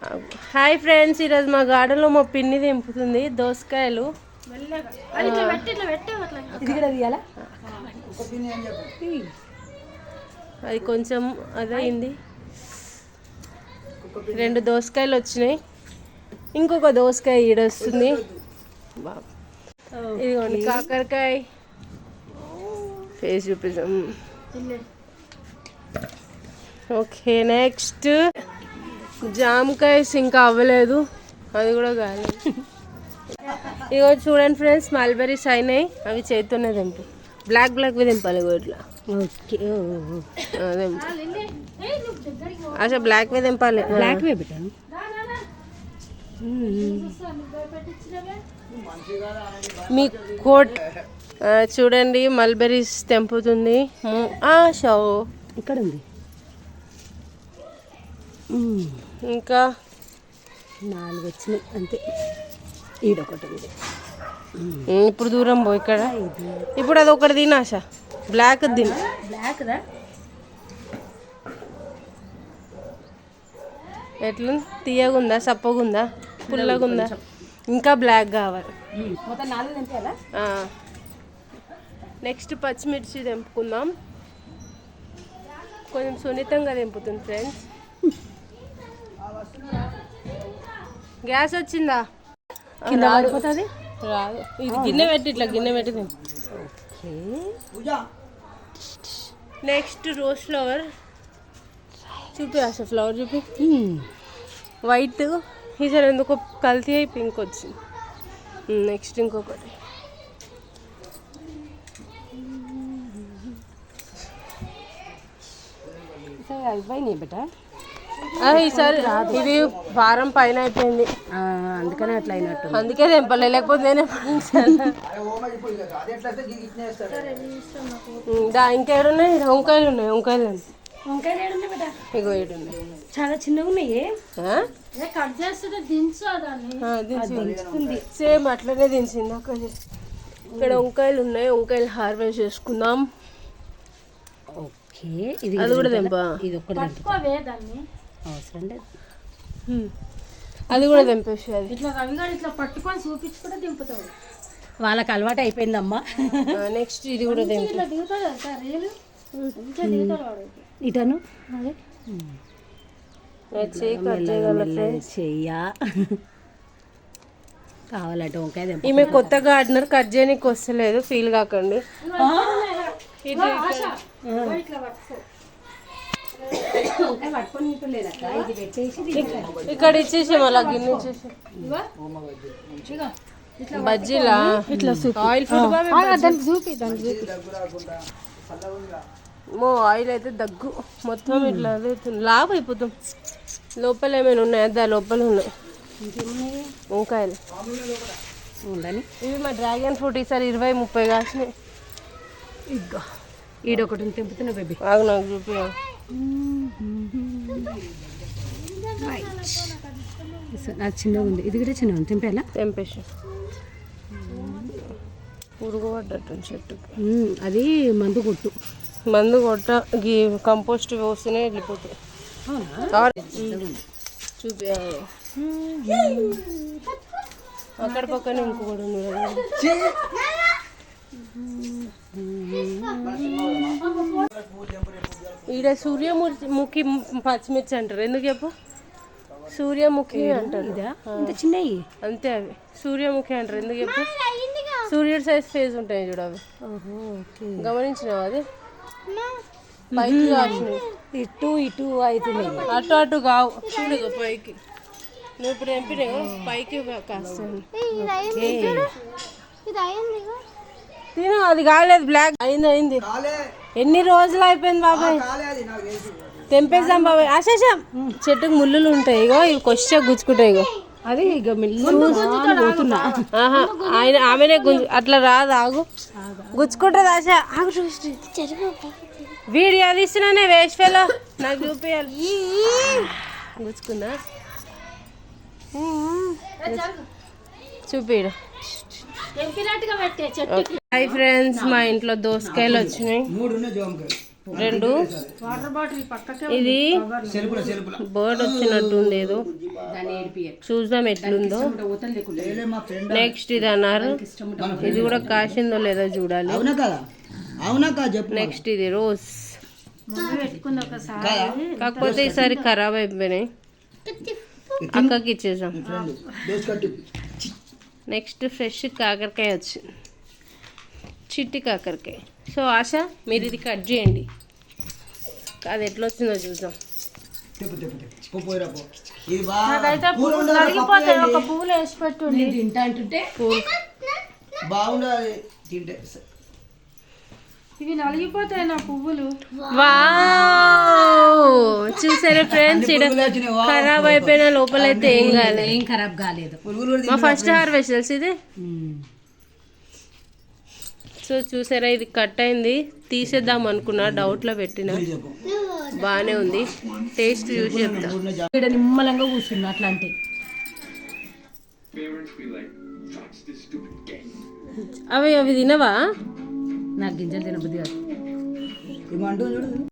Hi friends, ఈరోజు మా గార్డెన్లో మా పిన్ని తెంపుతుంది దోసకాయలు. అది కొంచెం అదైంది. 2 దోసకాయలు వచ్చినాయి, ఇంకొక దోసకాయ ఈడొస్తుంది. ఇదిగోండి కాకరకాయ ఫేస్ చూపిస్తాం. ఓకే, నెక్స్ట్ జామకాయస్ ఇంకా అవ్వలేదు, అది కూడా కాలేదు. ఇగో చూడండి ఫ్రెండ్స్, మల్బెరీస్ అయినాయి, అవి చేతితోనే తెంపు. బ్లాక్ తెంపాలి ఇట్లా. ఓకే, అసలు బ్లాక్ తెంపాలి. బ్లాక్ మీ కోట్ చూడండి, మల్బెరీస్ తెంపుతుంది. షో ఇక్కడ ఉంది. ఇంకా 4 వచ్చినాయి అంతే. ఈడొకటి ఉంది. ఇప్పుడు దూరం పో. ఇక్కడ ఇప్పుడు అది ఒకటి తిన ఆశ. బ్లాక్ తిన. బ్లాక్ ఎట్లా తీయగుందా, సప్పగుందా, పుల్లగుందా? ఇంకా బ్లాక్ కావాలి. నెక్స్ట్ పచ్చిమిర్చి తెంపుకుందాం. కొంచెం సున్నితంగా తెంపుతుంది ఫ్రెండ్స్. గ్యాస్ వచ్చిందా? కింద పడిపోతుంది. రాదు. ఇది గిన్నె పెట్టి ఇట్లా గిన్నె పెట్టి. నెక్స్ట్ రోజ్ ఫ్లవర్ చూపి ఆశ. ఫ్లవర్ చూపి. వైట్ ఈసారి ఎందుకో కల్తీ అయి పింక్ వచ్చింది. నెక్స్ట్ ఇంకొకటి. అయిపోయినాయి బెట. ఈసారి ఇది వారం పైన అయిపోయింది, అందుకనే అట్లా అయినట్టు. అందుకే తెంపలే, లేకపోతే నేనే ఇంకేడున్నాయి. వంకాయలు ఉన్నాయి. వంకాయలు ఇగో ఏడున్నాయి. చాలా చిన్నగా ఉన్నాయి. సేమ్ అట్లనే దించింది అక్కడ. ఇక్కడ వంకాయలు ఉన్నాయి, వంకాయలు హార్వెస్ట్ చేసుకుందాం. ఓకే, అది కూడా తెంపా. ఇది ఒక్కటి అవసరం లేదు, అది కూడా తెంపేసి. అది ఇట్లా పట్టుకొని చూపించి కూడా దింపుతాడు. వాళ్ళకి అలవాటు అయిపోయిందమ్మా. నెక్స్ట్ ఇది కూడా ఇటను చెయ్యా కావాలంటే వంకాయ. ఈమె కొత్త గార్డెనర్, కట్ చేయడానికి వస్తలేదు, ఫీల్ కాకండి. ఇక్కడ ఇచ్చేసి మళ్ళీ గిన్నె ఇచ్చేసి. బజ్జీలా ఇట్లా ఆయిల్ ఫుడ్ ఆయిల్ అయితే దగ్గు మొత్తం ఇట్లా లాభ అయిపోతాం. లోపల ఏమైనా ఉన్నాయా? దా లోపల ఉన్నాయి వంకాయలు. ఇవి మా డ్రాగన్ ఫ్రూట్ ఈసారి 20-30 కాసినాయి. ఇగ్గా ఈడొకటి తెంపుతున్నా బేబీ. ఆగు, నాకు చూపి. నాకు చిన్నగా ఉంది, ఇది కూడా చిన్నగా ఉంది. తెంపేలా? తెంపేసి. పురుగు పడ్డట్టు చెట్టుకి. అది మందు కొట్ట కంపోస్ట్ పోస్తేనే వెళ్ళిపోతుంది. చూపి. అక్కడ పక్కన ఇంకొకటి ఉంది. ఈడ సూర్యముఖి పచ్చిమిర్చి అంటారు. ఎందుకు చెప్పు? సూర్యముఖి అంటారు. చిన్నవి అంతే, అవి సూర్యముఖి అంటారు. ఎందుకు చెప్పు? సూర్యుడు సైజ్ ఫేజ్ ఉంటాయి చూడ, అవి గమనించినావు? అది పైకి కాసినాయి. ఇటు అవుతున్నాయి. అటు కావు చూడు, పైకి. నువ్వు ఇప్పుడు ఎంపిన పైకి కాస్తాను. తిను, అది కాలేదు. బ్లాక్ అయింది. ఎన్ని రోజులు అయిపోయింది బాబాయ్? తెంపేద్దాం బాబాయ్. ఆశేషం చెట్టుకు ముళ్ళులు ఉంటాయి. ఇగో ఇవి కొచ్చ గుచ్చుకుంటాయి. ఇగో అది ఇక ఆమెనే అట్లా రాదు. ఆగు, గుచ్చుకుంటుంది ఆశ. ఆగు చూసి వీడియో తీస్తున్నానే వేస్ట్ ఫెలో, నాకు చూపించాలి. గుచ్చుకుందా? చూపిడు. హాయ్ ఫ్రెండ్స్, మా ఇంట్లో దోసకాయలు వచ్చినాయి. 2 వాటర్ బాటిల్ పక్కకే ఇది సెల్పుల సెల్పుల బర్డ్ వచ్చినట్టుంది ఏదో చూద్దాం ఎట్లుందో. మా ఫ్రెండ్ నెక్స్ట్ ఇది అన్నారు, ఇది కూడా కాసిందో లేదో చూడాలి. అవునా కదా? అవునా కదా చెప్పు. నెక్స్ట్ ఇది రోజ్, ముందు పెట్టుకుంది ఒకసారి. కాకపోతే ఈసారి ఖరాబ్ అయిపోయినాయి, అక్కకి ఇచ్చేసాం. ఫ్రెండ్ దోస్ కట్టు. నెక్స్ట్ ఫ్రెష్ కాకరకాయ వచ్చింది, చిట్టి కాకరకాయ. సో ఆశ మీరు ఇది కట్ చేయండి, అది ఎట్లా వచ్చిందో చూద్దాం. తెప్పు తెప్పు తెప్పు పోయిరా పో. ఇది అదైతే నలిగిపోతాయి, ఒక పువ్వులు వేసి పెట్టుండి తింటా అంటుంటే బాగుండాలి తింటే. ఇవి నలిగిపోతాయి నా పువ్వులు. వావ్, చూసారా ఫ్రెండ్స్, ఖరాబ్ అయిపోయిన లోపలైతే ఏం కాలేదు, ఏం ఖరాబ్ కాలేదు. మా ఫస్ట్ హార్వెస్ట్ తెలుసు ఇది. సో చూసారా, ఇది కట్ అయింది, తీసేద్దాం అనుకున్నా, డౌట్లో పెట్టిన. బాగానే ఉంది, టేస్ట్ చూసి చెప్తా. ఇక్కడ నిమ్మలంగా కూర్చున్నా అట్లాంటి. అవి తినవా? నాకు గింజలు తినబుద్ధి కాదు. ఏమంటూ చూడు.